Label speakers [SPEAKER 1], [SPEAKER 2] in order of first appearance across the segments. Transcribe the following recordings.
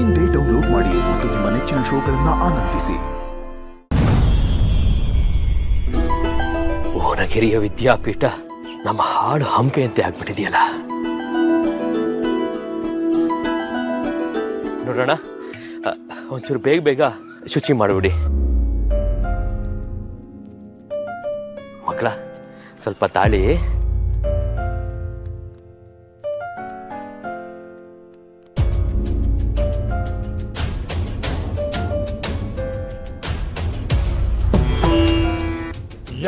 [SPEAKER 1] ಇಂದೇ ಡೌನ್ಲೋಡ್ ಮಾಡಿ ಮತ್ತು ನಿಮ್ಮ ನೆಚ್ಚಿನ ಶೋಗಳನ್ನು ಆನಂದಿಸಿ.
[SPEAKER 2] ಓನಗಿರಿಯ ವಿದ್ಯಾಪೀಠ ನಮ್ಮ ಹಾಡು ಹಂಪೆಯಂತೆ ಆಗ್ಬಿಟ್ಟಿದೆಯಲ್ಲ. ನೋಡೋಣ, ಒಂಚೂರು ಬೇಗ ಬೇಗ ಶುಚಿ ಮಾಡಿಬಿಡಿ. ಮಕ್ಕಳ, ಸ್ವಲ್ಪ ತಾಳಿ.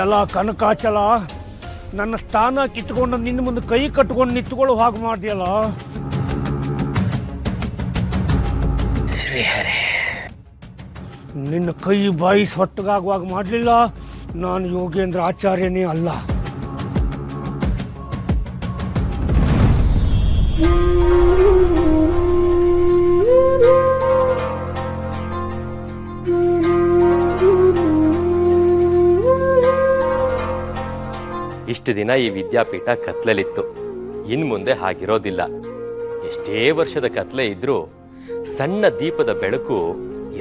[SPEAKER 3] ಎಲ್ಲ ಕನಕಾಚಲ, ನನ್ನ ಸ್ಥಾನ ಕಿತ್ಕೊಂಡು ನಿನ್ನ ಮುಂದೆ ಕೈ ಕಟ್ಕೊಂಡು ನಿಂತ್ಕೊಳ್ಳೋ ಹಾಗೆ ಮಾಡಿದೆಯಲ್ಲ.
[SPEAKER 2] ಶ್ರೀಹರಿ,
[SPEAKER 3] ನಿನ್ನ ಕೈ ಬಾಯಿ ಸೊಟ್ಟಗಾಗುವಾಗ ಮಾಡಲಿಲ್ಲ. ನಾನು ಯೋಗೇಂದ್ರ ಆಚಾರ್ಯನೇ ಅಲ್ಲ.
[SPEAKER 2] ಇಷ್ಟು ದಿನ ಈ ವಿದ್ಯಾಪೀಠ ಕತ್ಲಲ್ಲಿತ್ತು. ಇನ್ನು ಮುಂದೆ ಹಾಗಿರೋದಿಲ್ಲ. ಎಷ್ಟೇ ವರ್ಷದ ಕತ್ಲೆ ಇದ್ರೂ ಸಣ್ಣ ದೀಪದ ಬೆಳಕು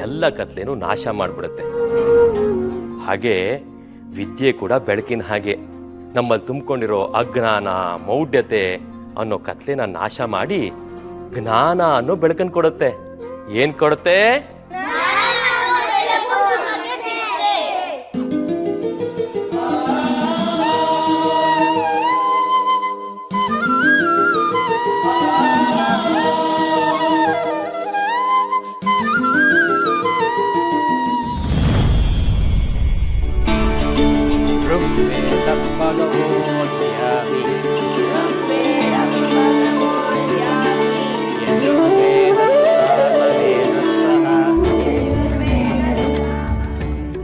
[SPEAKER 2] ಎಲ್ಲ ಕತ್ಲೆನೂ ನಾಶ ಮಾಡಿಬಿಡುತ್ತೆ. ಹಾಗೆ ವಿದ್ಯೆ ಕೂಡ ಬೆಳಕಿನ ಹಾಗೆ ನಮ್ಮಲ್ಲಿ ತುಂಬಿಕೊಂಡಿರೋ ಅಜ್ಞಾನ, ಮೌಢ್ಯತೆ ಅನ್ನೋ ಕತ್ಲೆನ ನಾಶ ಮಾಡಿ ಜ್ಞಾನ ಅನ್ನೋ ಬೆಳಕನ್ನು ಕೊಡುತ್ತೆ. ಏನ್ ಕೊಡುತ್ತೆ?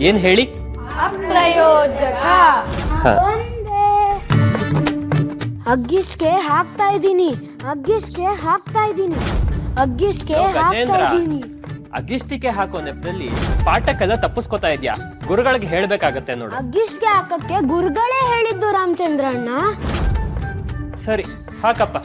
[SPEAKER 2] ಏನ್ ಹೇಳಿ?
[SPEAKER 4] ಅಪ್ರಯೋಜಕ. ಅಗ್ಗಿಷ್ಗೆ ಹಾಕ್ತಾ ಇದ್ದೀನಿ, ಅಗ್ಗಿಷ್ಗೆ ಹಾಕ್ತಾ ಇದ್ದೀನಿ, ಅಗ್ಗಿಷ್ಗೆ ಹಾಕ್ತಾ ಇದ್ದೀನಿ.
[SPEAKER 5] ಅಗ್ಗಿಷ್ಟಿಕೆ ಹಾಕೋ ನೆಪದಲ್ಲಿ ಪಾಠಕ್ಕೆಲ್ಲ ತಪ್ಪಿಸ್ಕೊತಾ ಇದ್ಯಾ. ಗುರುಗಳಿಗೆ ಹೇಳ್ಬೇಕಾಗತ್ತೆ ನೋಡು.
[SPEAKER 4] ಅಗ್ಗಿಷ್ಗೆ ಹಾಕಕ್ಕೆ ಗುರುಗಳೇ ಹೇಳಿದ್ದು ರಾಮಚಂದ್ರಣ್ಣ.
[SPEAKER 5] ಸರಿ, ಹಾಕಪ್ಪ.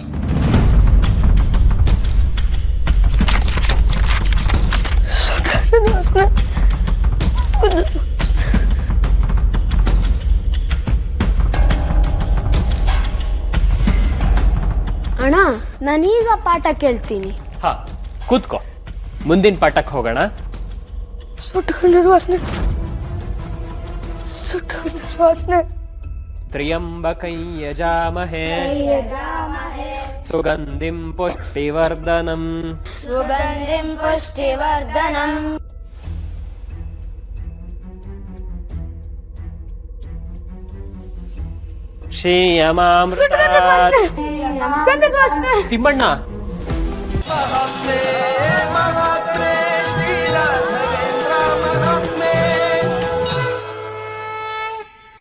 [SPEAKER 4] ಅಣ್ಣ, ನಾನೀಗ ಪಾಠ ಕೇಳ್ತೀನಿ.
[SPEAKER 5] ಹಾ, ಕೂತ್ಕೋ. ಮುಂದಿನ ಪಾಠಕ್ಕೆ ಹೋಗೋಣ. ತ್ರ್ಯಂಬಕಂ ಯಜಾಮಹೇ ಸುಗಂಧಿಂ ಪುಷ್ಟಿವರ್ಧನಂ
[SPEAKER 4] ಸುಗಂಧಿಂ ಪುಷ್ಟಿವರ್ಧನಂ
[SPEAKER 5] ಶ್ರೀಯಮಾಮೃತಾತ್. ತಿಮ್ಮಣ್ಣ,